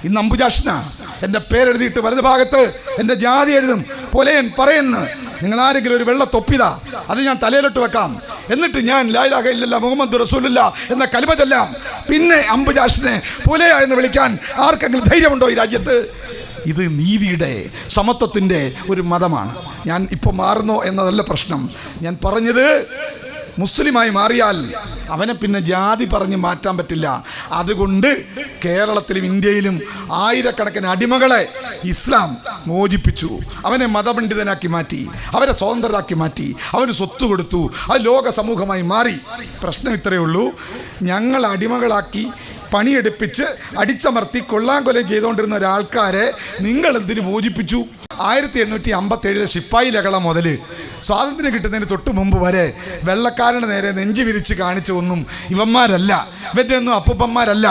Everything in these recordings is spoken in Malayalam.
ഇന്ന് അംബുജാക്ഷനാണ്. എൻ്റെ പേരെഴുതിയിട്ട് വലത് ഭാഗത്ത് എൻ്റെ ജാതി എഴുതും. പൊലയൻ പറയുന്നു, നിങ്ങൾ ആരെങ്കിലും ഒരു വെള്ള തൊപ്പിതാ, അത് ഞാൻ തലയിലോട്ട് വെക്കാം, എന്നിട്ട് ഞാൻ ലാ ഇലാഹ ഇല്ലല്ലാഹ് മുഹമ്മദ് റസൂലുള്ളാഹ് എന്ന കലിമ ചൊല്ലാം. പിന്നെ അംബുജാക്ഷനെ പുലയ എന്ന് വിളിക്കാൻ ആർക്കെങ്കിലും ധൈര്യമുണ്ടോ ഈ രാജ്യത്ത്? ഇത് നീതിയുടെ, സമത്വത്തിൻ്റെ ഒരു മതമാണ്. ഞാൻ ഇപ്പോൾ മാറുന്നോ എന്നതല്ല പ്രശ്നം. ഞാൻ പറഞ്ഞത്, മുസ്ലിമായി മാറിയാൽ അവനെ പിന്നെ ജാതി പറഞ്ഞ് മാറ്റാൻ പറ്റില്ല. അതുകൊണ്ട് കേരളത്തിലും ഇന്ത്യയിലും ആയിരക്കണക്കിന് അടിമകളെ ഇസ്ലാം മോചിപ്പിച്ചു. അവനെ മതപണ്ഡിതനാക്കി മാറ്റി, അവരെ സ്വതന്ത്രരാക്കി മാറ്റി, അവന് സ്വത്ത് കൊടുത്തു. അത് ലോക സമൂഹമായി മാറി. പ്രശ്നം ഇത്രയേ ഉള്ളൂ, ഞങ്ങൾ അടിമകളാക്കി പണിയെടുപ്പിച്ച് അടിച്ചമർത്തി കൊല്ലാങ്കൊലം ചെയ്തുകൊണ്ടിരുന്ന ഒരാൾക്കാരെ നിങ്ങൾ എന്തിനു മോചിപ്പിച്ചു? 1857 ശിപ്പായി ലഹള മുതൽ സ്വാതന്ത്ര്യം കിട്ടുന്നതിന് തൊട്ട് മുമ്പ് വരെ വെള്ളക്കാരന് നേരെ നെഞ്ചു വിരിച്ച് കാണിച്ച ഒന്നും ഇവന്മാരല്ല, ഇവൻ്റെ ഒന്നും അപ്പൂപ്പന്മാരല്ല.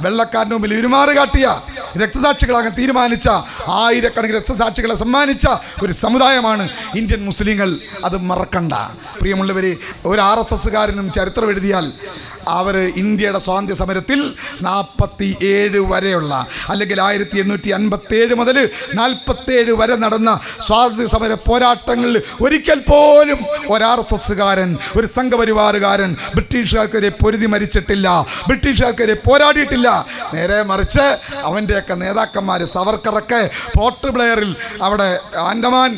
വെള്ളക്കാരന് മുമ്പിൽ ഇരുമാറ് കാട്ടിയ, രക്തസാക്ഷികളാകാൻ തീരുമാനിച്ച, ആയിരക്കണക്കിന് രക്തസാക്ഷികളെ സമ്മാനിച്ച ഒരു സമുദായമാണ് ഇന്ത്യൻ മുസ്ലിങ്ങൾ. അത് മറക്കണ്ട പ്രിയമുള്ളവരെ. ഒരു RSSകാരനും ചരിത്രം എഴുതിയാൽ അവർ ഇന്ത്യയുടെ സ്വാതന്ത്ര്യ സമരത്തിൽ 47 വരെയുള്ള, അല്ലെങ്കിൽ 1857 മുതൽ 47 വരെ നടന്ന സ്വാതന്ത്ര്യ സമര പോരാട്ടങ്ങളിൽ ഒരിക്കൽ പോലും ഒരു RSSകാരൻ, ഒരു സംഘപരിവാറുകാരൻ ബ്രിട്ടീഷുകാർക്കെതിരെ പൊരുതി മരിച്ചിട്ടില്ല, ബ്രിട്ടീഷുകാർക്കെതിരെ പോരാടിയിട്ടില്ല. നേരെ മറിച്ച് അവൻ്റെയൊക്കെ നേതാക്കന്മാർ, സവർക്കറൊക്കെ പോർട്ട് ബ്ലെയറിൽ അവിടെ ആൻഡമാൻ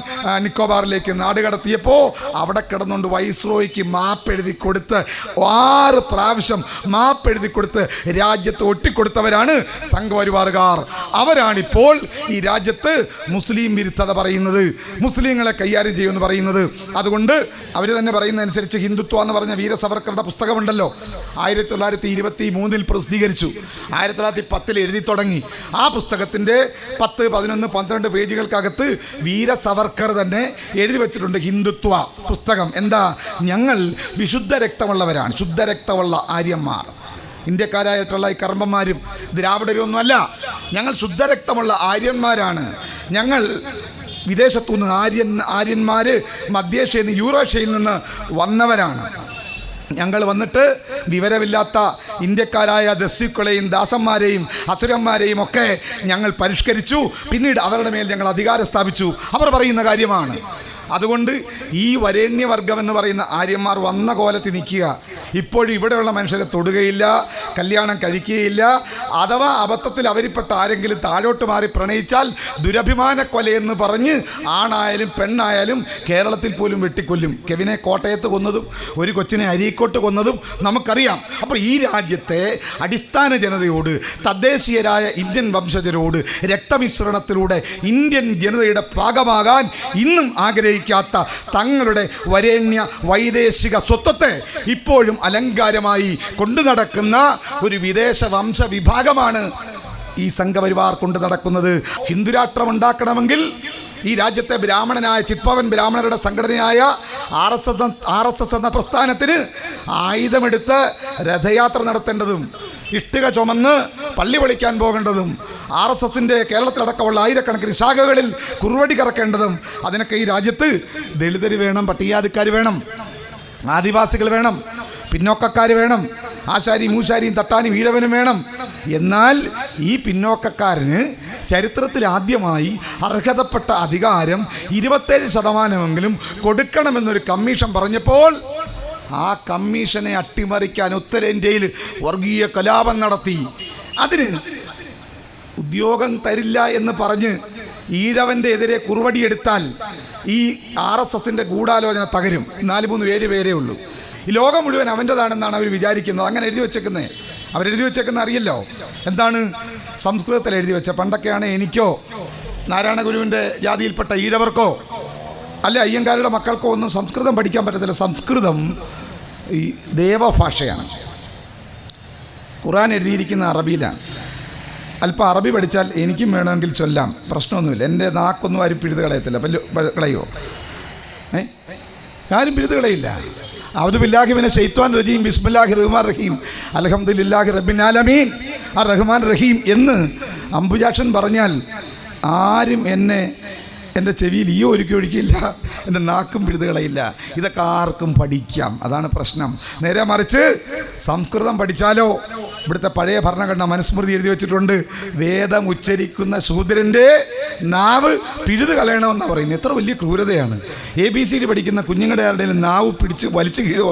നിക്കോബാറിലേക്ക് നാടുകടത്തിയപ്പോൾ അവിടെ കിടന്നുകൊണ്ട് വൈസ്രോയ്ക്ക് മാപ്പ് എഴുതി കൊടുത്ത് 6 പ്രാവശ്യം മാപ്പ് എഴുതി കൊടുത്ത് രാജ്യത്ത് ഒട്ടിക്കൊടുത്തവരാണ് സംഘപരിവാറുകാർ. അവരാണിപ്പോൾ ഈ രാജ്യത്ത് മുസ്ലിം വിരുദ്ധത പറയുന്നത്, മുസ്ലിങ്ങളെ കൈകാര്യം ചെയ്യുമെന്ന് പറയുന്നത്. അതുകൊണ്ട് അവർ തന്നെ പറയുന്നതനുസരിച്ച് ഹിന്ദുത്വ എന്ന് പറഞ്ഞ വീര സവർക്കറുടെ പുസ്തകമുണ്ടല്ലോ, 1923 പ്രസിദ്ധീകരിച്ചു. 1910 എഴുതി തുടങ്ങി. ആ പുസ്തകത്തിൻ്റെ 10, 11, 12 പേജുകൾക്കകത്ത് വീര സവർക്കർ തന്നെ എഴുതി വെച്ചിട്ടുണ്ട് ഹിന്ദുത്വ പുസ്തകം. എന്താ? ഞങ്ങൾ വിശുദ്ധ രക്തമുള്ളവരാണ്, ശുദ്ധരക്തമുള്ള ആര്യന്മാർ. ഇന്ത്യക്കാരായിട്ടുള്ള ഈ കർമ്മന്മാരും ദ്രാവിഡരും അല്ല, ഞങ്ങൾ ശുദ്ധരക്തമുള്ള ആര്യന്മാരാണ്. ഞങ്ങൾ വിദേശത്തുനിന്ന് ആര്യന്മാർ മധ്യേഷ്യയിൽ നിന്ന്, യൂറോഷ്യയിൽ നിന്ന് വന്നവരാണ്. ഞങ്ങൾ വന്നിട്ട് വിവരമില്ലാത്ത ഇന്ത്യക്കാരായ ദസ്യുക്കളെയും ദാസന്മാരെയും അസുരന്മാരെയും ഒക്കെ ഞങ്ങൾ പരിഷ്കരിച്ചു. പിന്നീട് അവരുടെ മേൽ ഞങ്ങൾ അധികാരം സ്ഥാപിച്ചു. അവർ പറയുന്ന കാര്യമാണ്. അതുകൊണ്ട് ഈ വരേണ്യവർഗം എന്ന് പറയുന്ന ആര്യന്മാർ വന്ന കോലത്തിൽ നിൽക്കുക. ഇപ്പോഴും ഇവിടെയുള്ള മനുഷ്യരെ തൊടുകയില്ല, കല്യാണം കഴിക്കുകയില്ല. അഥവാ അബദ്ധത്തിൽ അവരിൽപ്പെട്ട ആരെങ്കിലും താഴോട്ട് മാറി പ്രണയിച്ചാൽ ദുരഭിമാന കൊലയെന്ന് പറഞ്ഞ് ആണായാലും പെണ്ണായാലും കേരളത്തിൽ പോലും വെട്ടിക്കൊല്ലും. കെവിനെ കോട്ടയത്ത് കൊന്നതും ഒരു കൊച്ചിനെ അരീക്കോട്ട് കൊന്നതും നമുക്കറിയാം. അപ്പോൾ ഈ രാജ്യത്തെ അടിസ്ഥാന ജനതയോട്, തദ്ദേശീയരായ ഇന്ത്യൻ വംശജരോട് രക്തമിശ്രണത്തിലൂടെ ഇന്ത്യൻ ജനതയുടെ ഭാഗമാകാൻ ഇന്നും ആഗ്രഹിക്കാത്ത തങ്ങളുടെ വരേണ്യ വൈദേശിക സ്വത്വത്തെ ഇപ്പോഴും അലങ്കാരമായി കൊണ്ടു നടക്കുന്ന ഒരു വിദേശ വംശ വിഭാഗമാണ് ഈ സംഘപരിവാർ കൊണ്ടു നടക്കുന്നത്. ഹിന്ദുരാഷ്ട്രം ഉണ്ടാക്കണമെങ്കിൽ ഈ രാജ്യത്തെ ബ്രാഹ്മണനായ ചിത്പവൻ ബ്രാഹ്മണരുടെ സംഘടനയായ RSS എന്ന പ്രസ്ഥാനത്തിന് ആയുധമെടുത്ത് രഥയാത്ര നടത്തേണ്ടതും ഇഷ്ടിക ചുമന്ന് പള്ളി പൊളിക്കാൻ പോകേണ്ടതും RSSൻ്റെ കേരളത്തിലടക്കമുള്ള ആയിരക്കണക്കിന് ശാഖകളിൽ കുറുവടി കറക്കേണ്ടതും, അതിനൊക്കെ ഈ രാജ്യത്ത് ദളിതർ വേണം, പട്ടികജാതിക്കാർ വേണം, ആദിവാസികൾ വേണം, പിന്നോക്കക്കാർ വേണം, ആശാരി മൂശാരിയും തട്ടാനും ഈഴവനും വേണം. എന്നാൽ ഈ പിന്നോക്കക്കാരന് ചരിത്രത്തിൽ ആദ്യമായി അർഹതപ്പെട്ട അധികാരം 27% കൊടുക്കണമെന്നൊരു കമ്മീഷൻ പറഞ്ഞപ്പോൾ ആ കമ്മീഷനെ അട്ടിമറിക്കാൻ ഉത്തരേന്ത്യയിൽ വർഗീയ കലാപം നടത്തി. അതിന് ഉദ്യോഗം തരില്ല എന്ന് പറഞ്ഞ് ഈഴവൻ്റെ എതിരെ കുറുവടിയെടുത്താൽ ഈ RSSൻ്റെ ഗൂഢാലോചന തകരും. 4-3 പേരേ ഉള്ളൂ. ഈ ലോകം മുഴുവൻ അവൻ്റെതാണെന്നാണ് അവർ വിചാരിക്കുന്നത്. അങ്ങനെ എഴുതി വെച്ചേക്കുന്നത്, അവരെഴുതി വെച്ചേക്കുന്നത് അറിയല്ലോ. എന്താണ്? സംസ്കൃതത്തിൽ എഴുതി വെച്ച. പണ്ടൊക്കെയാണ് എനിക്കോ നാരായണ ഗുരുവിൻ്റെ ജാതിയിൽപ്പെട്ട ഈഴവർക്കോ അല്ല അയ്യങ്കാരുടെ മക്കൾക്കോ ഒന്നും സംസ്കൃതം പഠിക്കാൻ പറ്റത്തില്ല. സംസ്കൃതം ഈ ദേവഭാഷയാണ്. ഖുർആൻ എഴുതിയിരിക്കുന്ന അറബിയിലാണ്. അല്പം അറബി പഠിച്ചാൽ എനിക്കും വേണമെങ്കിൽ ചൊല്ലാം, പ്രശ്നമൊന്നുമില്ല. എൻ്റെ നാക്കൊന്നും ആരും പിഴുത് കളയത്തില്ല. കളയോ? ആരും പിഴുത് കളയില്ല. അഊദു ബില്ലാഹി മിനശ് ശൈത്വാനിർ റജീം ബിസ്മില്ലാഹിർ റഹ്മാനിർ റഹീം അൽഹംദുലില്ലാഹി റബ്ബിൽ ആലമീൻ അർ റഹ്മാൻ റഹീം എന്ന് അംബുജാക്ഷൻ പറഞ്ഞാൽ ആരും എൻ്റെ ചെവിയിൽ ഈ ഒരിക്കലും എൻ്റെ നാക്കും പിഴുതുകളയില്ല. ഇതൊക്കെ ആർക്കും പഠിക്കാം. അതാണ് പ്രശ്നം. നേരെ മറിച്ച് സംസ്കൃതം പഠിച്ചാലോ ഇവിടുത്തെ പഴയ ഭരണഘടന മനുസ്മൃതി എഴുതി വെച്ചിട്ടുണ്ട്, വേദം ഉച്ചരിക്കുന്ന ശൂദ്രൻ്റെ നാവ് പിഴുത് കളയണമെന്നാണ് പറയുന്നത്. എത്ര വലിയ ക്രൂരതയാണ്! ABCD പഠിക്കുന്ന കുഞ്ഞുങ്ങളുടെ ആരുടെയും നാവ് പിടിച്ച് വലിച്ചു കീഴുമോ?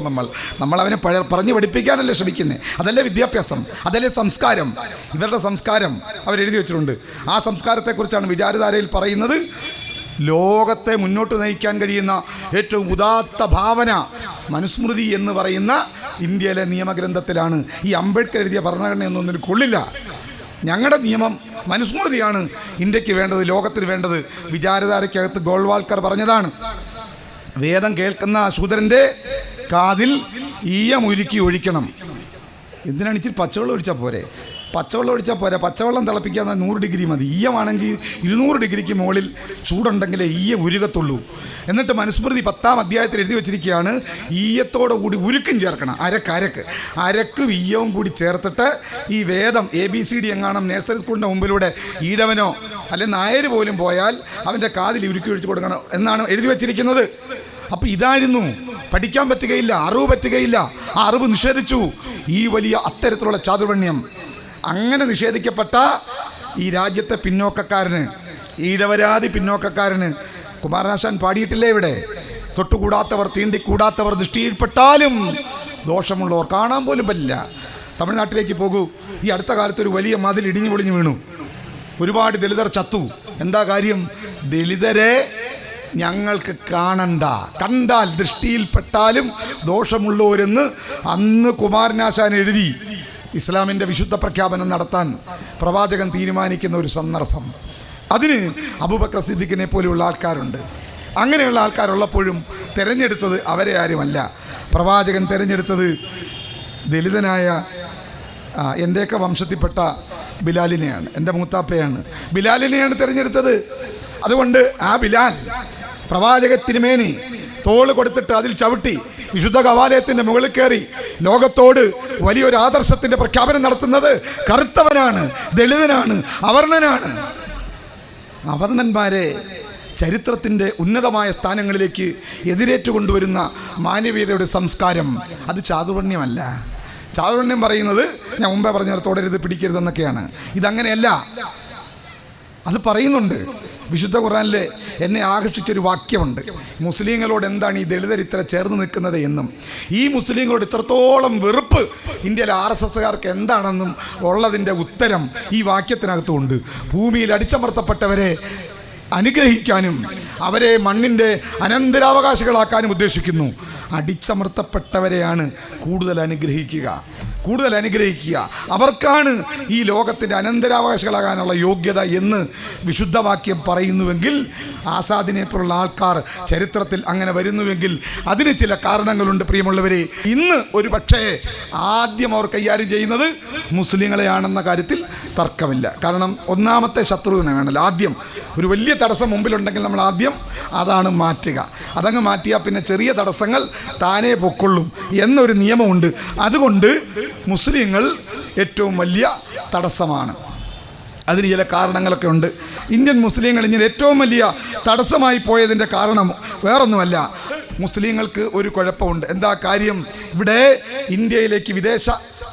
നമ്മൾ അവനെ പറഞ്ഞ് പഠിപ്പിക്കാനല്ലേ ശ്രമിക്കുന്നത്? അതല്ലേ വിദ്യാഭ്യാസം, അതല്ലേ സംസ്കാരം. ഇവരുടെ സംസ്കാരം അവരെഴുതി വെച്ചിട്ടുണ്ട്. ആ സംസ്കാരത്തെക്കുറിച്ചാണ് വിചാരധാരയിൽ പറയുന്നത്. ലോകത്തെ മുന്നോട്ട് നയിക്കാൻ കഴിയുന്ന ഏറ്റവും ഉദാത്ത ഭാവന മനുസ്മൃതി എന്ന് പറയുന്ന ഇന്ത്യയിലെ നിയമഗ്രന്ഥത്തിലാണ്. ഈ അംബേദ്കർ എഴുതിയ ഭരണഘടനയൊന്നും കൊള്ളില്ല. ഞങ്ങളുടെ നിയമം മനുസ്മൃതിയാണ് ഇന്ത്യക്ക് വേണ്ടത്, ലോകത്തിന് വേണ്ടത്. വിചാരധാരയ്ക്കകത്ത് ഗോൾവാൾക്കർ പറഞ്ഞതാണ്, വേദം കേൾക്കുന്ന ശൂദ്രൻ്റെ കാതിൽ ഈയമുരുക്കി ഒഴിക്കണം. എന്തിനാണ്? ഇച്ചിരി പച്ചവെള്ളം ഒഴിച്ചാൽ പോരെ? പച്ചവെള്ളം ഒഴിച്ചാൽ പോരാ, പച്ചവെള്ളം തിളപ്പിക്കാൻ 100 ഡിഗ്രി മതി. ഈയമാണെങ്കിൽ 200 ഡിഗ്രിക്ക് മുകളിൽ ചൂടുണ്ടെങ്കിലേ ഈയം ഉരുകത്തുള്ളൂ. എന്നിട്ട് മനുസ്മൃതി 10-ാം അധ്യായത്തിൽ എഴുതി വെച്ചിരിക്കുകയാണ്, ഈയത്തോടു കൂടി ഉരുക്കും ചേർക്കണം. അരക്കും ഈയവും കൂടി ചേർത്തിട്ട് ഈ വേദം ABCD എങ്ങാനും നഴ്സറി സ്കൂളിൻ്റെ മുമ്പിലൂടെ ഈഴവനോ അല്ലെ നായർ പോലും പോയാൽ അവൻ്റെ കാതിൽ ഉരുക്കി ഒഴിച്ചു കൊടുക്കണം എന്നാണ് എഴുതി വെച്ചിരിക്കുന്നത്. അപ്പം ഇതായിരുന്നു. പഠിക്കാൻ പറ്റുകയില്ല, അറിവ് പറ്റുകയില്ല. ആ അറിവ് നിഷേധിച്ചു ഈ വലിയ അത്തരത്തിലുള്ള ചാതുർവർണ്ണ്യം. അങ്ങനെ നിഷേധിക്കപ്പെട്ട ഈ രാജ്യത്തെ പിന്നോക്കക്കാരന്, ഈഴവരാതി പിന്നോക്കക്കാരന് കുമാരനാശാൻ പാടിയിട്ടില്ലേ ഇവിടെ? തൊട്ടുകൂടാത്തവർ തീണ്ടിക്കൂടാത്തവർ ദൃഷ്ടിയിൽപ്പെട്ടാലും ദോഷമുള്ളവർ കാണാൻ പോലും പറ്റില്ല. തമിഴ്നാട്ടിലേക്ക് പോകൂ. ഈ അടുത്ത കാലത്ത് ഒരു വലിയ മതിൽ ഇടിഞ്ഞു പൊളിഞ്ഞു വീണു. ഒരുപാട് ദളിതർ ചത്തു. എന്താ കാര്യം? ദളിതരെ ഞങ്ങൾക്ക് കാണണ്ട, കണ്ടാൽ ദൃഷ്ടിയിൽപ്പെട്ടാലും ദോഷമുള്ളവരെന്ന് അന്ന് കുമാരനാശാൻ എഴുതി ഇസ്ലാമിൻ്റെ വിശുദ്ധ പ്രഖ്യാപനം നടത്താൻ പ്രവാചകൻ തീരുമാനിക്കുന്ന ഒരു സന്ദർഭം. അതിന് അബൂബക്കർ സിദ്ദീഖിനെ പോലെയുള്ള ആൾക്കാരുണ്ട്. അങ്ങനെയുള്ള ആൾക്കാരുള്ളപ്പോഴും തിരഞ്ഞെടുത്തത് അവരെ ആരുമല്ല. പ്രവാചകൻ തിരഞ്ഞെടുത്തത് ദലിതനായ എൻ്റെയൊക്കെ വംശത്തിൽപ്പെട്ട ബിലാലിനെയാണ്, എൻ്റെ മൂത്താപ്പയാണ്. ബിലാലിനെയാണ് തിരഞ്ഞെടുത്തത്. അതുകൊണ്ട് ആ ബിലാൽ പ്രവാചക തിരുമേനി തോള് കൊടുത്തിട്ട് അതിൽ ചവിട്ടി വിശുദ്ധ കവാലയത്തിൻ്റെ മുകളിൽ കയറി ലോകത്തോട് വലിയൊരു ആദർശത്തിൻ്റെ പ്രഖ്യാപനം നടത്തുന്നത് കറുത്തവനാണ്, ദളിതനാണ്, അവർണനാണ്. അവർണന്മാരെ ചരിത്രത്തിൻ്റെ ഉന്നതമായ സ്ഥാനങ്ങളിലേക്ക് എതിരേറ്റുകൊണ്ടുവരുന്ന മാനവീയതയുടെ സംസ്കാരം അത് ചാതുർവർണ്ണ്യമല്ല. ചാതുർവർണ്ണ്യം പറയുന്നത് ഞാൻ മുമ്പേ പറഞ്ഞ തുടരുത് പിടിക്കരുതെന്നൊക്കെയാണ്. ഇതങ്ങനെയല്ല. അത് പറയുന്നുണ്ട്. വിശുദ്ധ ഖുർആനിലെ എന്നെ ആകർഷിച്ചൊരു വാക്യമുണ്ട്, മുസ്ലിങ്ങളോട് എന്താണ് ഈ ദളിതർ ഇത്ര ചേർന്ന് നിൽക്കുന്നത് എന്നും ഈ മുസ്ലിങ്ങളോട് ഇത്രത്തോളം വെറുപ്പ് ഇന്ത്യയിലെ RSSകാർക്ക് എന്താണെന്നും ഉള്ളതിൻ്റെ ഉത്തരം ഈ വാക്യത്തിനകത്തുണ്ട്. ഭൂമിയിൽ അടിച്ചമർത്തപ്പെട്ടവരെ അനുഗ്രഹിക്കാനും അവരെ മണ്ണിൻ്റെ അനന്തരാവകാശികളാക്കാനും ഉദ്ദേശിക്കുന്നു. അടിച്ചമർത്തപ്പെട്ടവരെയാണ് കൂടുതൽ അനുഗ്രഹിക്കുക. അവർക്കാണ് ഈ ലോകത്തിൻ്റെ അനന്തരാവകാശികളാകാനുള്ള യോഗ്യത എന്ന് വിശുദ്ധവാക്യം പറയുന്നുവെങ്കിൽ, ആസാദിനെ പോലുള്ള ആൾക്കാർ ചരിത്രത്തിൽ അങ്ങനെ വരുന്നുവെങ്കിൽ അതിന് ചില കാരണങ്ങളുണ്ട്. പ്രിയമുള്ളവരെ, ഇന്ന് ഒരു പക്ഷേ ആദ്യം അവർ കൈകാര്യം ചെയ്യുന്നത് മുസ്ലിങ്ങളെയാണെന്ന കാര്യത്തിൽ തർക്കമില്ല. കാരണം ഒന്നാമത്തെ ശത്രുവിനെ വേണമല്ലോ. ആദ്യം ഒരു വലിയ തടസ്സം മുമ്പിലുണ്ടെങ്കിൽ നമ്മൾ ആദ്യം അതാണ് മാറ്റുക. അതങ്ങ് മാറ്റിയാൽ പിന്നെ ചെറിയ തടസ്സങ്ങൾ താനേ പൊക്കൊള്ളും എന്നൊരു നിയമമുണ്ട്. അതുകൊണ്ട് മുസ്ലിങ്ങൾ ഏറ്റവും വലിയ തടസ്സമാണ്. അതിന് ചില കാരണങ്ങളൊക്കെ ഉണ്ട്. ഇന്ത്യൻ മുസ്ലിങ്ങൾ ഇങ്ങനെ ഏറ്റവും വലിയ തടസ്സമായി പോയതിൻ്റെ കാരണം വേറൊന്നുമല്ല. മുസ്ലിങ്ങൾക്ക് ഒരു കുഴപ്പമുണ്ട്. എന്താ കാര്യം? ഇവിടെ ഇന്ത്യയിലേക്ക് വിദേശ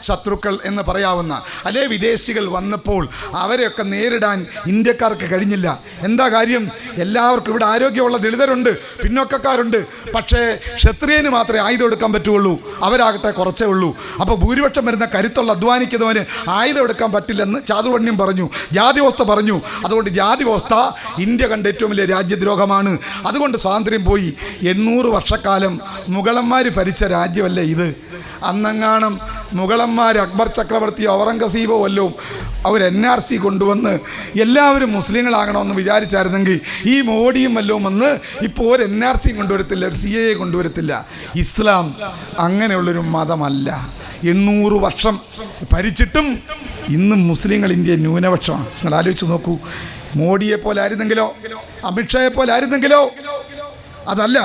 ശത്രുക്കൾ എന്ന് പറയാവുന്ന അല്ലെ വിദേശികൾ വന്നപ്പോൾ അവരെയൊക്കെ നേരിടാൻ ഇന്ത്യക്കാർക്ക് കഴിഞ്ഞില്ല. എന്താ കാര്യം? എല്ലാവർക്കും ഇവിടെ ആരോഗ്യമുള്ള ദളിതരുണ്ട്, പിന്നോക്കക്കാരുണ്ട്. പക്ഷേ ക്ഷത്രിയന് മാത്രമേ ആയുധം എടുക്കാൻ പറ്റുള്ളൂ, അവരാകട്ടെ കുറച്ചേ ഉള്ളൂ. അപ്പോൾ ഭൂരിപക്ഷം വരുന്ന കരുത്തുള്ള അധ്വാനിക്കുന്നവന് ആയുധം എടുക്കാൻ പറ്റില്ലെന്ന് ചാതുർവർണ്ണ്യം പറഞ്ഞു, ജാതിവ്യവസ്ഥ പറഞ്ഞു. അതുകൊണ്ട് ജാതിവ്യവസ്ഥ ഇന്ത്യ കണ്ട ഏറ്റവും വലിയ രാജ്യദ്രോഹമാണ്. അതുകൊണ്ട് സ്വാതന്ത്ര്യം പോയി. 800 വർഷക്കാലം മുഗളന്മാർ ഭരിച്ച രാജ്യമല്ലേ ഇത്? അന്നെങ്ങാനും മുഗളന്മാർ അക്ബർ ചക്രവർത്തിയോ ഔറംഗസീബോ വല്ലതും അവർ NRC കൊണ്ടുവന്ന് എല്ലാവരും മുസ്ലിങ്ങളാകണമെന്ന് വിചാരിച്ചായിരുന്നെങ്കിൽ ഈ മോഡിയും വല്ലതും വന്ന് ഇപ്പോൾ ഒരു NRC കൊണ്ടുവരത്തില്ല, ഒരു CAA കൊണ്ടുവരത്തില്ല. ഇസ്ലാം അങ്ങനെയുള്ളൊരു മതമല്ല. 800 വർഷം ഭരിച്ചിട്ടും ഇന്നും മുസ്ലിങ്ങൾ ഇന്ത്യ ന്യൂനപക്ഷമാണ്. നിങ്ങൾ ആലോചിച്ച് നോക്കൂ. മോഡിയെ പോലെ ആയിരുന്നെങ്കിലോ അമിത്ഷായെ പോലെ ആയിരുന്നെങ്കിലോ? അതല്ല.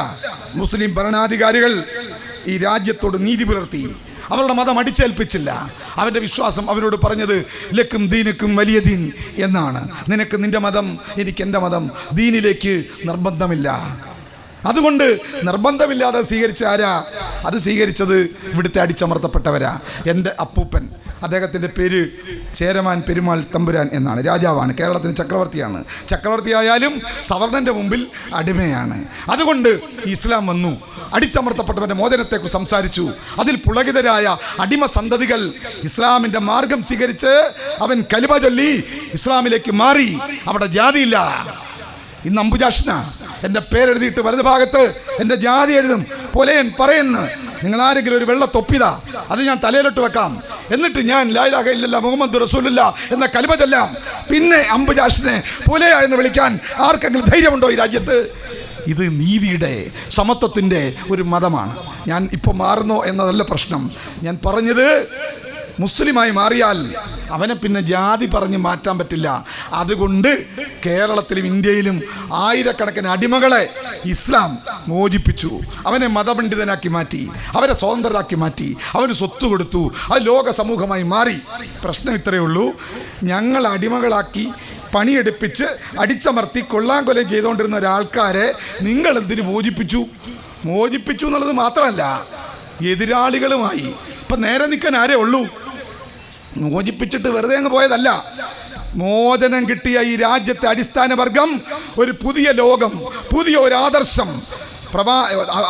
മുസ്ലിം ഭരണാധികാരികൾ ഈ രാജ്യത്തോട് നീതി പുലർത്തി. അവരുടെ മതം അടിച്ചേൽപ്പിച്ചില്ല. അവരുടെ വിശ്വാസം അവരോട് പറഞ്ഞത് ലക്കും ദീനുക്കും വലിയ ദീൻ എന്നാണ്. നിനക്ക് നിന്റെ മതം, എനിക്ക് എൻ്റെ മതം. ദീനിലേക്ക് നിർബന്ധമില്ല. അതുകൊണ്ട് നിർബന്ധമില്ലാതെ സ്വീകരിച്ച ആരാ? അത് സ്വീകരിച്ചത് ഇവിടുത്തെ അടിച്ചമർത്തപ്പെട്ടവരാ. എൻ്റെ അപ്പൂപ്പൻ അദ്ദേഹത്തിൻ്റെ പേര് ചേരമാൻ പെരുമാൾ തമ്പുരാൻ എന്നാണ്. രാജാവാണ്, കേരളത്തിന് ചക്രവർത്തിയാണ്. ചക്രവർത്തിയായാലും സവർണൻ്റെ മുമ്പിൽ അടിമയാണ്. അതുകൊണ്ട് ഇസ്ലാം വന്നു, അടിച്ചമർത്തപ്പെട്ടവൻ്റെ മോചനത്തെക്കുറിച്ച് സംസാരിച്ചു. അതിൽ പുളകിതരായ അടിമ സന്തതികൾ ഇസ്ലാമിൻ്റെ മാർഗം സ്വീകരിച്ച് അവൻ കലിമ ചൊല്ലി ഇസ്ലാമിലേക്ക് മാറി. അവിടെ ജാതിയില്ല. ഇന്ന് അംബുജാഷന എൻ്റെ പേരെഴുതിയിട്ട് വലത് ഭാഗത്ത് എൻ്റെ ജാതി എഴുതും. പൊലയൻ പറയുന്നു, നിങ്ങൾ ആരെങ്കിലും ഒരു വെള്ള തൊപ്പിതാ, അത് ഞാൻ തലയിലിട്ട് വെക്കാം, എന്നിട്ട് ഞാൻ ലാ ഇലാഹ ഇല്ലല്ലാഹ് മുഹമ്മദ് റസൂലുള്ളാഹ് എന്ന കലിമ ചൊല്ലാം. പിന്നെ അംബുജാഷനെ പൊലയ എന്ന് വിളിക്കാൻ ആർക്കെങ്കിലും ധൈര്യമുണ്ടോ ഈ രാജ്യത്ത്? ഇത് നീതിയുടെ, സമത്വത്തിൻ്റെ ഒരു മതമാണ്. ഞാൻ ഇപ്പോൾ മാറുന്നോ എന്നതല്ല പ്രശ്നം. ഞാൻ പറഞ്ഞത് മുസ്ലിമായി മാറിയാൽ അവനെ പിന്നെ ജാതി പറഞ്ഞ് മാറ്റാൻ പറ്റില്ല. അതുകൊണ്ട് കേരളത്തിലും ഇന്ത്യയിലും ആയിരക്കണക്കിന് അടിമകളെ ഇസ്ലാം മോചിപ്പിച്ചു. അവനെ മതപണ്ഡിതനാക്കി മാറ്റി, അവരെ സ്വതന്ത്രരാക്കി മാറ്റി, അവന് സ്വത്ത് കൊടുത്തു. അത് ലോക സമൂഹമായി മാറി. പ്രശ്നം ഇത്രയേ ഉള്ളൂ, ഞങ്ങൾ അടിമകളാക്കി പണിയെടുപ്പിച്ച് അടിച്ചമർത്തി കൊല്ലാങ്കൊലം ചെയ്തുകൊണ്ടിരുന്ന ഒരാൾക്കാരെ നിങ്ങൾ എന്തിനു മോചിപ്പിച്ചു? മോചിപ്പിച്ചു എന്നുള്ളത് മാത്രമല്ല, എതിരാളികളുമായി ഇപ്പം നേരെ നിൽക്കാൻ ആരേ ഉള്ളൂ. മോചിപ്പിച്ചിട്ട് വെറുതെ അങ്ങ് പോയതല്ല. മോചനം കിട്ടിയ ഈ രാജ്യത്തെ അടിസ്ഥാന വർഗം ഒരു പുതിയ ലോകം, പുതിയ ഒരു ആദർശം,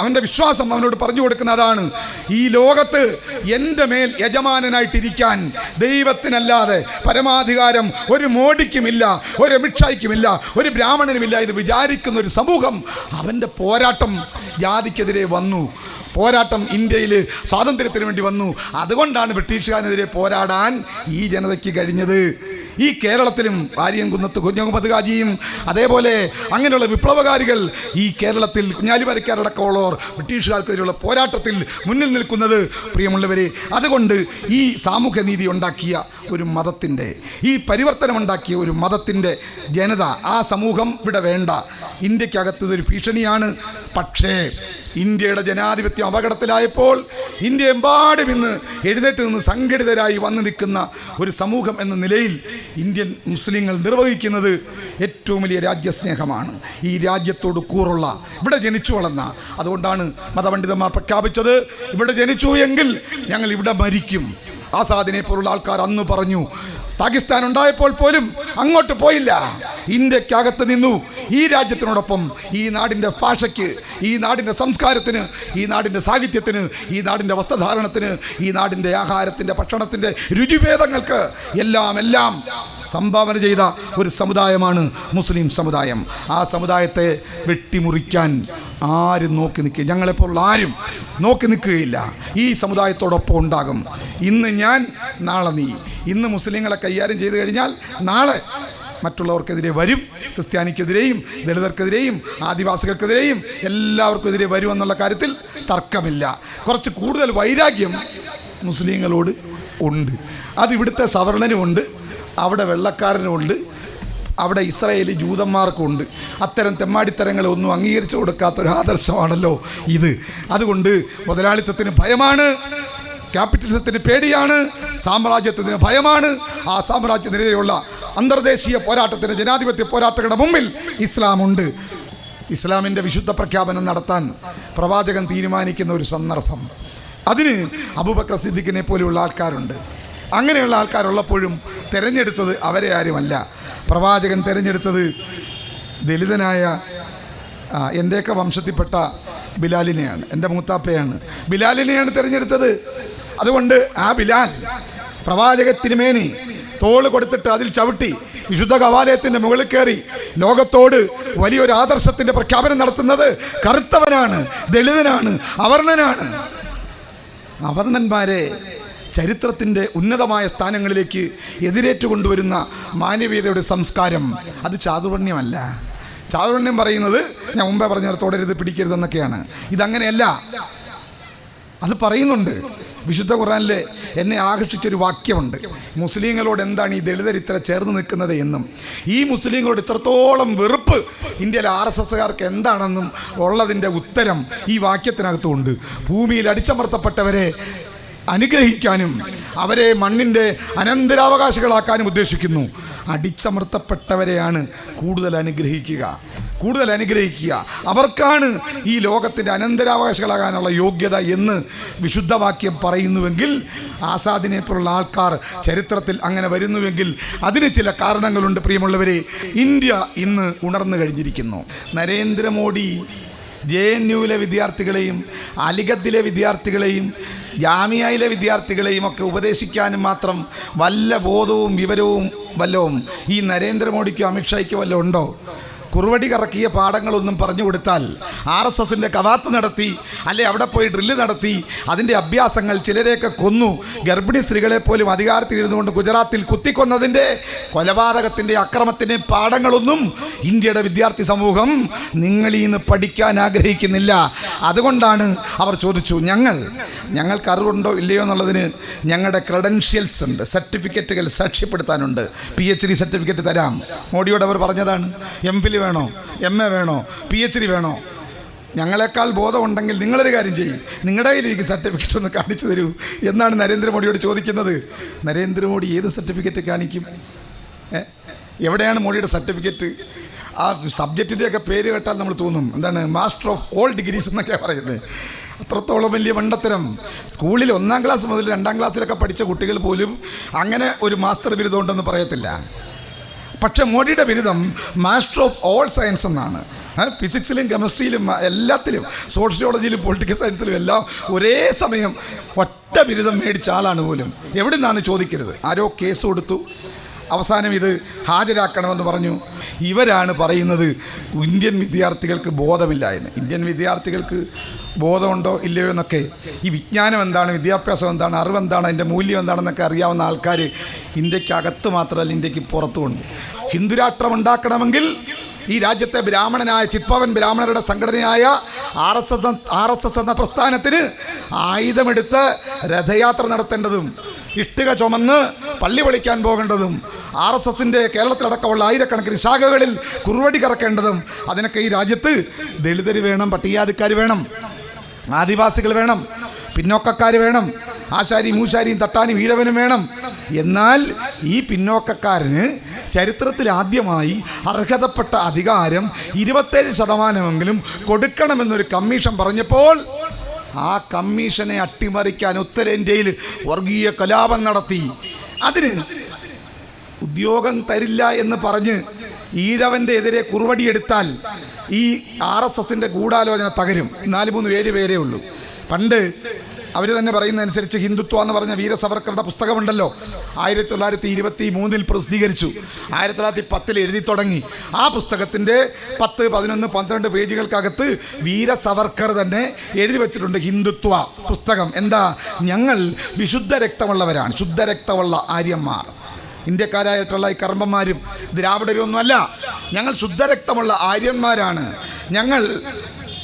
അവൻ്റെ വിശ്വാസം അവനോട് പറഞ്ഞു കൊടുക്കുന്നതാണ്. ഈ ലോകത്ത് എൻ്റെ മേൽ യജമാനനായിട്ടിരിക്കാൻ ദൈവത്തിനല്ലാതെ പരമാധികാരം ഒരു മോഡിക്കുമില്ല, ഒരു മിഠായിക്കുമില്ല, ഒരു ബ്രാഹ്മണനുമില്ല. ഇത് വിചാരിക്കുന്ന ഒരു സമൂഹം. അവൻ്റെ പോരാട്ടം ജാതിക്കെതിരെ വന്നു. പോരാട്ടം ഇന്ത്യയിൽ സ്വാതന്ത്ര്യത്തിന് വേണ്ടി വന്നു. അതുകൊണ്ടാണ് ബ്രിട്ടീഷുകാരനെതിരെ പോരാടാൻ ഈ ജനതയ്ക്ക് കഴിഞ്ഞത്. ഈ കേരളത്തിലും വാര്യംകുന്നത്ത് കുഞ്ഞഹമ്മദ് ഖാജിയും അതേപോലെ അങ്ങനെയുള്ള വിപ്ലവകാരികൾ ഈ കേരളത്തിൽ കുഞ്ഞാലിമരക്കാരടക്കമുള്ളവർ ബ്രിട്ടീഷുകാർക്കെതിരെയുള്ള പോരാട്ടത്തിൽ മുന്നിൽ നിൽക്കുന്നത്. പ്രിയമുള്ളവരെ, അതുകൊണ്ട് ഈ സാമൂഹ്യനീതി ഉണ്ടാക്കിയ ഒരു മതത്തിൻ്റെ, ഈ പരിവർത്തനമുണ്ടാക്കിയ ഒരു മതത്തിൻ്റെ ജനത, ആ സമൂഹം ഇവിടെ വേണ്ട. ഇന്ത്യക്കകത്ത് ഇതൊരു ഭീഷണിയാണ്. പക്ഷേ ഇന്ത്യയുടെ ജനാധിപത്യം അപകടത്തിലായപ്പോൾ ഇന്ത്യയെമ്പാടും ഇന്ന് എഴുന്നേറ്റ് നിന്ന് സംഘടിതരായി വന്നു നിൽക്കുന്ന ഒരു സമൂഹം എന്ന നിലയിൽ ഇന്ത്യൻ മുസ്ലിങ്ങൾ നിർവഹിക്കുന്നത് ഏറ്റവും വലിയ രാജ്യസ്നേഹമാണ്. ഈ രാജ്യത്തോട് കൂറുള്ള, ഇവിടെ ജനിച്ചു വളർന്ന, അതുകൊണ്ടാണ് മതപണ്ഡിതന്മാർ പ്രഖ്യാപിച്ചത്, ഇവിടെ ജനിച്ചു എങ്കിൽ ഞങ്ങൾ ഇവിടെ മരിക്കും. ആസാദിനെ പോലുള്ള ആൾക്കാർ അന്ന് പറഞ്ഞു. പാകിസ്ഥാൻ ഉണ്ടായപ്പോൾ പോലും അങ്ങോട്ട് പോയില്ല, ഇന്ത്യക്കകത്ത് നിന്നു. ഈ രാജ്യത്തിനോടൊപ്പം ഈ നാടിൻ്റെ ഭാഷയ്ക്ക്, ഈ നാടിൻ്റെ സംസ്കാരത്തിന്, ഈ നാടിൻ്റെ സാഹിത്യത്തിന്, ഈ നാടിൻ്റെ വസ്ത്രധാരണത്തിന്, ഈ നാടിൻ്റെ ആഹാരത്തിൻ്റെ ഭക്ഷണത്തിൻ്റെ രുചിഭേദങ്ങൾക്ക് എല്ലാം സംഭാവന ചെയ്ത ഒരു സമുദായമാണ് മുസ്ലിം സമുദായം. ആ സമുദായത്തെ വെട്ടിമുറിക്കാൻ ആരും നോക്കി നിൽക്കുക, ഞങ്ങളെപ്പോലുള്ള ആരും നോക്കി നിൽക്കുകയില്ല. ഈ സമുദായത്തോടൊപ്പം ഉണ്ടാകും. ഇന്ന് ഞാൻ, നാളെ നീ. ഇന്ന് മുസ്ലിങ്ങളെ കൈകാര്യം ചെയ്തു കഴിഞ്ഞാൽ നാളെ മറ്റുള്ളവർക്കെതിരെ വരും. ക്രിസ്ത്യാനിക്കെതിരെയും ദളിതർക്കെതിരെയും ആദിവാസികൾക്കെതിരെയും എല്ലാവർക്കെതിരെ വരുമെന്നുള്ള കാര്യത്തിൽ തർക്കമില്ല. കുറച്ച് കൂടുതൽ വൈരാഗ്യം മുസ്ലിങ്ങളോട് ഉണ്ട്. അത് ഇവിടുത്തെ സവർണനുമുണ്ട്, അവിടെ വെള്ളക്കാരനുമുണ്ട്, അവിടെ ഇസ്രായേലി ജൂതന്മാർക്കുണ്ട്. അത്തരം തെമ്മാടിത്തരങ്ങളൊന്നും അംഗീകരിച്ചു കൊടുക്കാത്തൊരു ആദർശമാണല്ലോ ഇത്. അതുകൊണ്ട് മുതലാളിത്തത്തിന് ഭയമാണ്, ക്യാപിറ്റലിസത്തിന് പേടിയാണ്, സാമ്രാജ്യത്തിന് ഭയമാണ്. ആ സാമ്രാജ്യത്തിനെതിരെയുള്ള അന്തർദേശീയ പോരാട്ടത്തിന്, ജനാധിപത്യ പോരാട്ടങ്ങളുടെ മുമ്പിൽ ഇസ്ലാമുണ്ട്. ഇസ്ലാമിൻ്റെ വിശുദ്ധ പ്രഖ്യാപനം നടത്താൻ പ്രവാചകൻ തീരുമാനിക്കുന്ന ഒരു സന്ദർഭം, അതിന് അബൂബക്കർ സിദ്ദീഖിനെ പോലെയുള്ള ആൾക്കാരുണ്ട്. അങ്ങനെയുള്ള ആൾക്കാരുള്ളപ്പോഴും തിരഞ്ഞെടുത്തത് അവരെ ആരുമല്ല. പ്രവാചകൻ തിരഞ്ഞെടുത്തത് ദലിതനായ എൻ്റെയൊക്കെ വംശത്തിൽപ്പെട്ട ബിലാലിനെയാണ്, എൻ്റെ മൂത്താപ്പയാണ്. ബിലാലിനെയാണ് തിരഞ്ഞെടുത്തത്. അതുകൊണ്ട് ആ ബിലാൽ പ്രവാചക തിരുമേനി തോള് കൊടുത്തിട്ട് അതിൽ ചവിട്ടി വിശുദ്ധ കവാലയത്തിൻ്റെ മുകളിൽ കയറി ലോകത്തോട് വലിയൊരു ആദർശത്തിൻ്റെ പ്രഖ്യാപനം നടത്തുന്നത് കറുത്തവനാണ്, ദളിതനാണ്, അവർണനാണ്. അവർണന്മാരെ ചരിത്രത്തിൻ്റെ ഉന്നതമായ സ്ഥാനങ്ങളിലേക്ക് എതിരേറ്റു കൊണ്ടുവരുന്ന മാനവീയതയുടെ സംസ്കാരം അത് ചാതുർണ്യമല്ല. ചാതുർണ്യം പറയുന്നത് ഞാൻ മുമ്പേ പറഞ്ഞ തുടരുത്, പിടിക്കരുതെന്നൊക്കെയാണ്. ഇതങ്ങനെയല്ല. അത് പറയുന്നുണ്ട് വിശുദ്ധ ഖുർആനിൽ. എന്നെ ആകർഷിച്ചൊരു വാക്യമുണ്ട്, മുസ്ലിങ്ങളോട് എന്താണ് ഈ ദളിതർ ഇത്ര ചേർന്ന് നിൽക്കുന്നത് എന്നും, ഈ മുസ്ലിങ്ങളോട് ഇത്രത്തോളം വെറുപ്പ് ഇന്ത്യയിലെ RSSകാർക്ക് എന്താണെന്നും ഉള്ളതിൻ്റെ ഉത്തരം ഈ വാക്യത്തിനകത്തുമുണ്ട്. ഭൂമിയിൽ അടിച്ചമർത്തപ്പെട്ടവരെ അനുഗ്രഹിക്കാനും അവരെ മണ്ണിൻ്റെ അനന്തരാവകാശികളാക്കാനും ഉദ്ദേശിക്കുന്നു. അടിച്ചമർത്തപ്പെട്ടവരെയാണ് കൂടുതൽ അനുഗ്രഹിക്കുക. കൂടുതൽ അനുഗ്രഹിക്കുക. അവർക്കാണ് ഈ ലോകത്തിൻ്റെ അനന്തരാവകാശികളാകാനുള്ള യോഗ്യത എന്ന് വിശുദ്ധവാക്യം പറയുന്നുവെങ്കിൽ, ആസാദിനെ പോലുള്ള ആൾക്കാർ ചരിത്രത്തിൽ അങ്ങനെ വരുന്നുവെങ്കിൽ അതിന് ചില കാരണങ്ങളുണ്ട്. പ്രിയമുള്ളവരെ, ഇന്ത്യ ഇന്ന് ഉണർന്നു കഴിഞ്ഞിരിക്കുന്നു. നരേന്ദ്രമോദി JNUവിലെ വിദ്യാർത്ഥികളെയും അലിഗഡിലെ വിദ്യാർത്ഥികളെയും ജാമിയയിലെ വിദ്യാർത്ഥികളെയും ഒക്കെ ഉപദേശിക്കാനും മാത്രം വല്ല ബോധവും വിവരവും വല്ലവും ഈ നരേന്ദ്രമോദിക്കോ അമിത്ഷായ്ക്കോ വല്ലതും ഉണ്ടോ? കുറുവടി കറക്കിയ പാഠങ്ങളൊന്നും പറഞ്ഞു കൊടുത്താൽ RSSൻ്റെ കവാത്ത് നടത്തി, അല്ലെ അവിടെ പോയി ഡ്രില്ല് നടത്തി, അതിൻ്റെ അഭ്യാസങ്ങൾ, ചിലരെയൊക്കെ കൊന്നു, ഗർഭിണി സ്ത്രീകളെ പോലും അധികാരത്തിൽ ഇരുന്നുകൊണ്ട് ഗുജറാത്തിൽ കുത്തിക്കൊന്നതിൻ്റെ, കൊലപാതകത്തിൻ്റെ, അക്രമത്തിൻ്റെ പാഠങ്ങളൊന്നും ഇന്ത്യയുടെ വിദ്യാർത്ഥി സമൂഹം നിങ്ങളീന്ന് പഠിക്കാൻ ആഗ്രഹിക്കുന്നില്ല. അതുകൊണ്ടാണ് അവർ ചോദിച്ചു, ഞങ്ങൾക്ക് അറിവുണ്ടോ ഇല്ലയോ എന്നുള്ളതിന് ഞങ്ങളുടെ ക്രെഡൻഷ്യൽസ് ഉണ്ട്, സർട്ടിഫിക്കറ്റുകൾ സാക്ഷ്യപ്പെടുത്താനുണ്ട്, PhD സർട്ടിഫിക്കറ്റ് തരാം. മോഡിയോട് അവർ പറഞ്ഞതാണ്, MPhil വേണോ, MA വേണോ, PhD വേണോ? ഞങ്ങളെക്കാൾ ബോധമുണ്ടെങ്കിൽ നിങ്ങളൊരു കാര്യം ചെയ്യും, നിങ്ങളുടെ കയ്യിൽ എനിക്ക് സർട്ടിഫിക്കറ്റ് ഒന്ന് കാണിച്ചു തരൂ എന്നാണ് നരേന്ദ്രമോദിയോട് ചോദിക്കുന്നത്. നരേന്ദ്രമോദി ഏത് സർട്ടിഫിക്കറ്റ് കാണിക്കും? എവിടെയാണ് മോഡിയുടെ സർട്ടിഫിക്കറ്റ്? ആ സബ്ജക്റ്റിൻ്റെയൊക്കെ പേര് കേട്ടാൽ നമ്മൾ തോന്നും, എന്താണ് മാസ്റ്റർ ഓഫ് ഓൾ ഡിഗ്രീസ് എന്നൊക്കെയാണ് പറയുന്നത്. അത്രത്തോളം വലിയ മണ്ടത്തരം. സ്കൂളിൽ 1ാം ക്ലാസ് മുതൽ 2ാം ക്ലാസ്സിലൊക്കെ പഠിച്ച കുട്ടികൾ പോലും അങ്ങനെ ഒരു മാസ്റ്റർ ബിരുദം ഉണ്ടെന്ന് പറയത്തില്ല. പക്ഷെ മോഡിയുടെ ബിരുദം മാസ്റ്റർ ഓഫ് ഓൾ സയൻസ് എന്നാണ്. ഫിസിക്സിലും കെമിസ്ട്രിയിലും എല്ലാത്തിലും, സോഷ്യോളജിയിലും പൊളിറ്റിക്കൽ സയൻസിലും എല്ലാം ഒരേ സമയം ഒറ്റ ബിരുദം മേടിച്ച ആളാണ് പോലും. എവിടെ നിന്നാണ് ചോദിക്കരുത്. ആരോ കേസ് കൊടുത്തു, അവസാനം ഇത് ഹാജരാക്കണമെന്ന് പറഞ്ഞു. ഇവരാണ് പറയുന്നത് ഇന്ത്യൻ വിദ്യാർത്ഥികൾക്ക് ബോധമില്ല എന്ന്. ഇന്ത്യൻ വിദ്യാർത്ഥികൾക്ക് ബോധമുണ്ടോ ഇല്ലയോ എന്നൊക്കെ, ഈ വിജ്ഞാനം എന്താണ്, വിദ്യാഭ്യാസം എന്താണ്, അറിവെന്താണ്, അതിൻ്റെ മൂല്യം എന്താണെന്നൊക്കെ അറിയാവുന്ന ആൾക്കാർ ഇന്ത്യക്കകത്ത് മാത്രമല്ല ഇന്ത്യക്ക് പുറത്തുമുണ്ട്. ഹിന്ദുരാഷ്ട്രം ഉണ്ടാക്കണമെങ്കിൽ ഈ രാജ്യത്തെ ബ്രാഹ്മണനായ ചിത്പവൻ ബ്രാഹ്മണരുടെ സംഘടനയായ RSS എന്ന പ്രസ്ഥാനത്തിന് ആയുധമെടുത്ത് രഥയാത്ര നടത്തേണ്ടതും, ഇഷ്ടിക ചുമന്ന് പള്ളി പൊളിക്കാൻ പോകേണ്ടതും, RSSൻ്റെ കേരളത്തിലടക്കമുള്ള ആയിരക്കണക്കിന് ശാഖകളിൽ കുറുവടി കറക്കേണ്ടതും, അതിനൊക്കെ ഈ രാജ്യത്ത് ദളിതർ വേണം, പട്ടികജാതിക്കാർ വേണം, ആദിവാസികൾ വേണം, പിന്നോക്കക്കാർ വേണം, ആശാരി മൂശാരിയും തട്ടാനും ഈഴവനും വേണം. എന്നാൽ ഈ പിന്നോക്കക്കാരന് ചരിത്രത്തിൽ ആദ്യമായി അർഹതപ്പെട്ട അധികാരം 27% കൊടുക്കണമെന്നൊരു കമ്മീഷൻ പറഞ്ഞപ്പോൾ ആ കമ്മീഷനെ അട്ടിമറിക്കാൻ ഉത്തരേന്ത്യയിൽ വർഗീയ കലാപം നടത്തി. അതിന് ഉദ്യോഗം തരില്ല എന്ന് പറഞ്ഞ് ഈഴവൻ്റെ എതിരെ കുറുവടിയെടുത്താൽ ഈ RSSൻ്റെ ഗൂഢാലോചന തകരും. 4-3 പേരേ ഉള്ളൂ. പണ്ട് അവർ തന്നെ പറയുന്നതനുസരിച്ച് ഹിന്ദുത്വ എന്ന് പറഞ്ഞ വീര സവർക്കറുടെ പുസ്തകമുണ്ടല്ലോ, 1923 പ്രസിദ്ധീകരിച്ചു. 1910 എഴുതി തുടങ്ങി. ആ പുസ്തകത്തിൻ്റെ 10, 11, 12 പേജുകൾക്കകത്ത് വീര സവർക്കർ തന്നെ എഴുതി വെച്ചിട്ടുണ്ട് ഹിന്ദുത്വ പുസ്തകം. എന്താ? ഞങ്ങൾ വിശുദ്ധ രക്തമുള്ളവരാണ്, ശുദ്ധരക്തമുള്ള ആര്യന്മാർ. ഇന്ത്യക്കാരായിട്ടുള്ള ഈ കർമ്മന്മാരും ദ്രാവിഡരൊന്നുമല്ല, ഞങ്ങൾ ശുദ്ധരക്തമുള്ള ആര്യന്മാരാണ്. ഞങ്ങൾ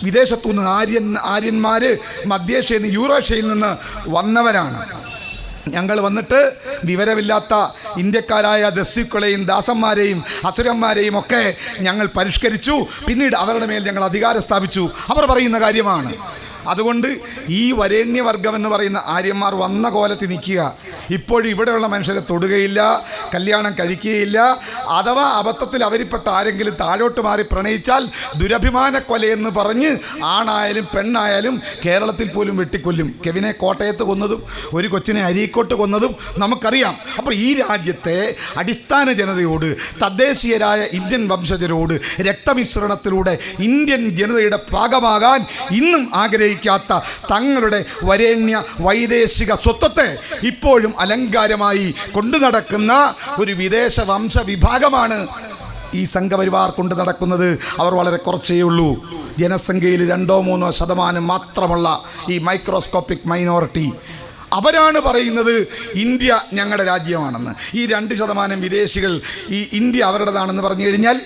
വിദേശത്തുനിന്ന് ആര്യന്മാർ മധ്യേഷ്യയിൽ നിന്ന്, യൂറോഷ്യയിൽ നിന്ന് വന്നവരാണ്. ഞങ്ങൾ വന്നിട്ട് വിവരമില്ലാത്ത ഇന്ത്യക്കാരായ ദസ്യുക്കളെയും ദാസന്മാരെയും അസുരന്മാരെയും ഒക്കെ ഞങ്ങൾ പരിഷ്കരിച്ചു. പിന്നീട് അവരുടെ മേൽ ഞങ്ങൾ അധികാരം സ്ഥാപിച്ചു. അവർ പറയുന്ന കാര്യമാണ്. അതുകൊണ്ട് ഈ വരേണ്യവർഗം എന്ന് പറയുന്ന ആര്യന്മാർ വന്ന കോലത്തിൽ നിൽക്കുക. ഇപ്പോഴും ഇവിടെയുള്ള മനുഷ്യരെ തൊടുകയില്ല, കല്യാണം കഴിക്കുകയില്ല. അഥവാ അബദ്ധത്തിൽ അവരിൽപ്പെട്ട ആരെങ്കിലും താഴോട്ട് മാറി പ്രണയിച്ചാൽ ദുരഭിമാന കൊലയെന്ന് പറഞ്ഞ് ആണായാലും പെണ്ണായാലും കേരളത്തിൽ പോലും വെട്ടിക്കൊല്ലും. കെവിനെ കോട്ടയത്ത് കൊന്നതും ഒരു കൊച്ചിനെ അരീക്കോട്ട് കൊന്നതും നമുക്കറിയാം. അപ്പോൾ ഈ രാജ്യത്തെ അടിസ്ഥാന ജനതയോട്, തദ്ദേശീയരായ ഇന്ത്യൻ വംശജരോട് രക്തമിശ്രണത്തിലൂടെ ഇന്ത്യൻ ജനതയുടെ ഭാഗമാകാൻ ഇന്നും ആഗ്രഹിക്കാത്ത തങ്ങളുടെ വരേണ്യ വൈദേശിക സ്വത്വത്തെ ഇപ്പോഴും അലങ്കാരമായി കൊണ്ടു നടക്കുന്ന ഒരു വിദേശ വംശവിഭാഗമാണ് ഈ സംഘപരിവാർ കൊണ്ട് നടക്കുന്നത്. അവർ വളരെ കുറച്ചേ ഉള്ളൂ. ജനസംഖ്യയിൽ 2-3% മാത്രമുള്ള ഈ മൈക്രോസ്കോപ്പിക് മൈനോറിറ്റി. അവരാണ് പറയുന്നത് ഇന്ത്യ ഞങ്ങളുടെ രാജ്യമാണെന്ന്. ഈ 2% വിദേശികൾ ഈ ഇന്ത്യ അവരുടേതാണെന്ന് പറഞ്ഞു കഴിഞ്ഞാൽ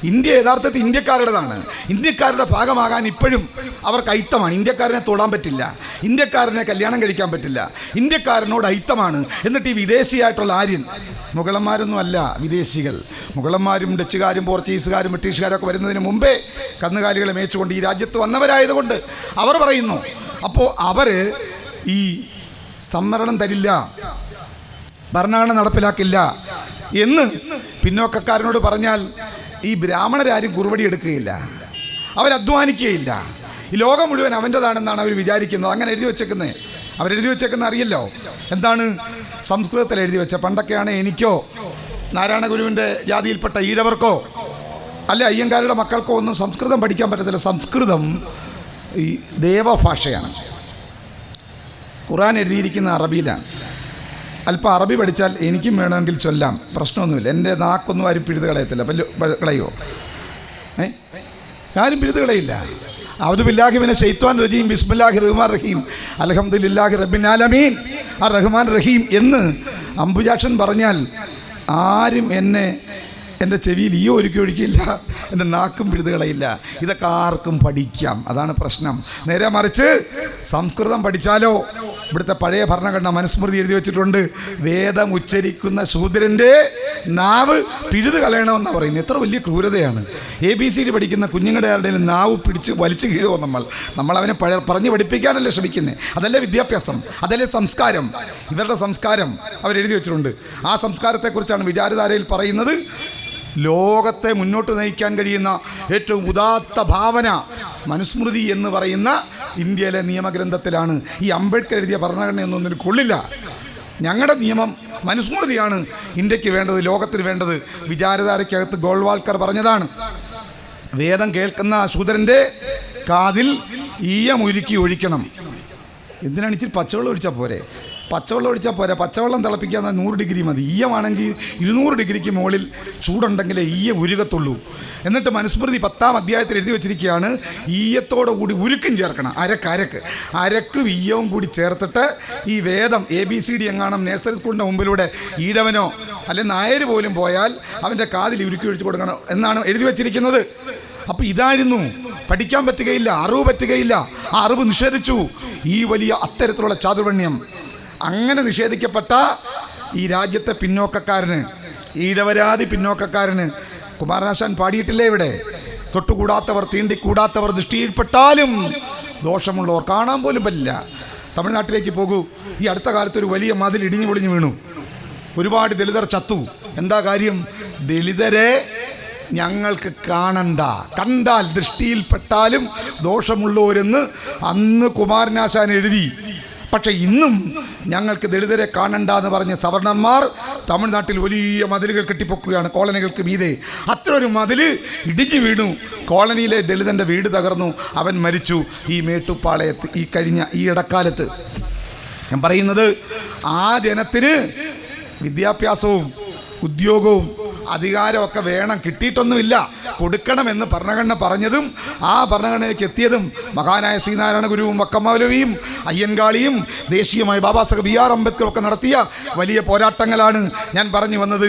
ഇന്ത്യ യഥാർത്ഥത്തിൽ ഇന്ത്യക്കാരുടേതാണ്. ഇന്ത്യക്കാരുടെ ഭാഗമാകാൻ ഇപ്പോഴും അവർക്ക് അയിത്തമാണ്. ഇന്ത്യക്കാരനെ തൊടാൻ പറ്റില്ല, ഇന്ത്യക്കാരനെ കല്യാണം കഴിക്കാൻ പറ്റില്ല, ഇന്ത്യക്കാരനോട് അയിത്തമാണ്. എന്നിട്ട് ഈ വിദേശിയായിട്ടുള്ള ആര്യൻ, മുഗളന്മാരൊന്നും അല്ല വിദേശികൾ. മുഗളന്മാരും ഡച്ചുകാരും പോർച്ചുഗീസുകാരും ബ്രിട്ടീഷുകാരും ഒക്കെ വരുന്നതിന് മുമ്പേ കന്നുകാലികളെ മേച്ചുകൊണ്ട് ഈ രാജ്യത്ത് വന്നവരായതുകൊണ്ട് അവർ പറയുന്നു. അപ്പോൾ അവർ ഈ സംവരണം തരില്ല, ഭരണഘടന നടപ്പിലാക്കില്ല എന്ന് പിന്നോക്കക്കാരനോട് പറഞ്ഞാൽ ഈ ബ്രാഹ്മണരാരും കുറുവടി എടുക്കുകയില്ല, അവരധ്വാനിക്കുകയില്ല. ഈ ലോകം മുഴുവൻ അവൻ്റെതാണെന്നാണ് അവർ വിചാരിക്കുന്നത്. അങ്ങനെ എഴുതി വെച്ചേക്കുന്നത്, അവരെഴുതി വെച്ചേക്കുന്ന അറിയല്ലോ. എന്താണ് സംസ്കൃതത്തിൽ എഴുതി വെച്ച? പണ്ടൊക്കെയാണ് എനിക്കോ നാരായണ ഗുരുവിൻ്റെ ജാതിയിൽപ്പെട്ട ഈഴവർക്കോ അല്ല അയ്യങ്കാരുടെ മക്കൾക്കോ ഒന്നും സംസ്കൃതം പഠിക്കാൻ പറ്റത്തില്ല. സംസ്കൃതം ഈ ദേവഭാഷയാണ്. ഖുർആൻ എഴുതിയിരിക്കുന്ന അറബിയിലാണ്. അല്പം അറബി പഠിച്ചാൽ എനിക്കും വേണമെങ്കിൽ ചൊല്ലാം, പ്രശ്നമൊന്നുമില്ല. എൻ്റെ നാക്കൊന്നും ആരും പിഴുത് കളയത്തില്ല. കളയുമോ? ആരും പിഴുത് കളയില്ല. അഊദു ബില്ലാഹി മിനശ് ശൈത്വാനിർ റജീം ബിസ്മില്ലാഹിർ റഹ്മാനിർ റഹീം അൽഹംദുലില്ലാഹി റബ്ബിൽ ആലമീൻ അർ റഹ്മാൻ റഹീം എന്ന് അംബുജാക്ഷൻ പറഞ്ഞാൽ ആരും എൻ്റെ ചെവിയിൽ ഈ ഒരിക്കലും എൻ്റെ നാക്കും പിഴുതുകളയില്ല. ഇതൊക്കെ ആർക്കും പഠിക്കാം, അതാണ് പ്രശ്നം. നേരെ മറിച്ച് സംസ്കൃതം പഠിച്ചാലോ, ഇവിടുത്തെ പഴയ ഭരണഘടന മനുസ്മൃതി എഴുതി വെച്ചിട്ടുണ്ട്, വേദം ഉച്ചരിക്കുന്ന ശൂദ്രൻ്റെ നാവ് പിഴുത് കളയണമെന്നാണ് പറയുന്നത്. എത്ര വലിയ ക്രൂരതയാണ്! ABCD പഠിക്കുന്ന കുഞ്ഞുങ്ങളുടെ ആരുടെയും നാവ് പിടിച്ച് വലിച്ചു കീഴുമോ? നമ്മൾ അവനെ പറഞ്ഞ് പഠിപ്പിക്കാനല്ലേ ശ്രമിക്കുന്നത്. അതല്ലേ വിദ്യാഭ്യാസം, അതല്ലേ സംസ്കാരം. ഇവരുടെ സംസ്കാരം അവരെഴുതി വെച്ചിട്ടുണ്ട്. ആ സംസ്കാരത്തെക്കുറിച്ചാണ് വിചാരധാരയിൽ പറയുന്നത്. ലോകത്തെ മുന്നോട്ട് നയിക്കാൻ കഴിയുന്ന ഏറ്റവും ഉദാത്ത ഭാവന മനുസ്മൃതി എന്ന് പറയുന്ന ഇന്ത്യയിലെ നിയമഗ്രന്ഥത്തിലാണ്. ഈ അംബേദ്കർ എഴുതിയ ഭരണഘടനയൊന്നും ഒന്നിന് കൊള്ളില്ല. ഞങ്ങളുടെ നിയമം മനുസ്മൃതിയാണ് ഇന്ത്യക്ക് വേണ്ടത്, ലോകത്തിന് വേണ്ടത്. വിചാരധാരയ്ക്കകത്ത് ഗോൾവാൾക്കർ പറഞ്ഞതാണ്, വേദം കേൾക്കുന്ന ശൂദ്രൻ്റെ കാതിൽ ഈയമുരുക്കി ഒഴിക്കണം. എന്തിനാണ്? ഇച്ചിരി പച്ചവെള്ളം ഒഴിച്ചാൽ പോരെ? പച്ചവെള്ളം ഒഴിച്ചാൽ പോരാ, പച്ചവെള്ളം തിളപ്പിക്കാൻ 100 ഡിഗ്രി മതി. ഈയമാണെങ്കിൽ 200 ഡിഗ്രിക്ക് മുകളിൽ ചൂടുണ്ടെങ്കിലേ ഈയം ഉരുകത്തുള്ളൂ. എന്നിട്ട് മനുസ്മൃതി 10-ാം അധ്യായത്തിൽ എഴുതി വെച്ചിരിക്കുകയാണ്, ഈയത്തോടു കൂടി ഉരുക്കും ചേർക്കണം. അരക്കും ഈയവും കൂടി ചേർത്തിട്ട് ഈ വേദം ABCD എങ്ങാനും നഴ്സറി സ്കൂളിൻ്റെ മുമ്പിലൂടെ ഈഴവനോ അല്ലെ നായർ പോലും പോയാൽ അവൻ്റെ കാതിൽ ഉരുക്കി ഒഴിച്ചു കൊടുക്കണം എന്നാണ് എഴുതി വെച്ചിരിക്കുന്നത്. അപ്പം ഇതായിരുന്നു. പഠിക്കാൻ പറ്റുകയില്ല, അറിവ് പറ്റുകയില്ല. ആ അറിവ് നിഷേധിച്ചു ഈ വലിയ അത്തരത്തിലുള്ള ചാതുർവർണ്ണ്യം. അങ്ങനെ നിഷേധിക്കപ്പെട്ട ഈ രാജ്യത്തെ പിന്നോക്കക്കാരന്, ഈഴവരാതി പിന്നോക്കക്കാരന് കുമാരനാശാൻ പാടിയിട്ടില്ലേ ഇവിടെ? തൊട്ടുകൂടാത്തവർ തീണ്ടിക്കൂടാത്തവർ ദൃഷ്ടിയിൽപ്പെട്ടാലും ദോഷമുള്ളവർ കാണാൻ പോലും പറ്റില്ല. തമിഴ്നാട്ടിലേക്ക് പോകൂ. ഈ അടുത്ത കാലത്ത് ഒരു വലിയ മതിൽ ഇടിഞ്ഞു പൊളിഞ്ഞു വീണു. ഒരുപാട് ദളിതർ ചത്തു. എന്താ കാര്യം? ദളിതരെ ഞങ്ങൾക്ക് കാണണ്ട, കണ്ടാൽ ദൃഷ്ടിയിൽപ്പെട്ടാലും ദോഷമുള്ളവരെന്ന് അന്ന് കുമാരനാശാൻ എഴുതി. പക്ഷെ ഇന്നും ഞങ്ങൾക്ക് ദളിതരെ കാണണ്ട എന്ന് പറഞ്ഞ സവർണന്മാർ തമിഴ്നാട്ടിൽ വലിയ മതിലുകൾ കെട്ടിപ്പൊക്കുകയാണ് കോളനികൾക്ക് മീതെ. അത്ര ഒരു മതിൽ ഇടിഞ്ഞു വീണു. കോളനിയിലെ ദളിതൻ്റെ വീട് തകർന്നു, അവൻ മരിച്ചു. ഈ മേട്ടുപ്പാളയത്ത് ഈ ഇടക്കാലത്ത് ഞാൻ പറയുന്നത്, ആ ജനത്തിന് വിദ്യാഭ്യാസവും ഉദ്യോഗവും അധികാരമൊക്കെ വേണം, കിട്ടിയിട്ടൊന്നുമില്ല, കൊടുക്കണമെന്ന് ഭരണഘടന പറഞ്ഞതും ആ ഭരണഘടനയിലേക്ക് എത്തിയതും മഹാനായ ശ്രീനാരായണ ഗുരുവും വക്കമൗലവിയും അയ്യൻകാളിയും ദേശീയമായി ബാബാ സാഹേബ് BR അംബേദ്കർ ഒക്കെ നടത്തിയ വലിയ പോരാട്ടങ്ങളാണ്. ഞാൻ പറഞ്ഞു വന്നത്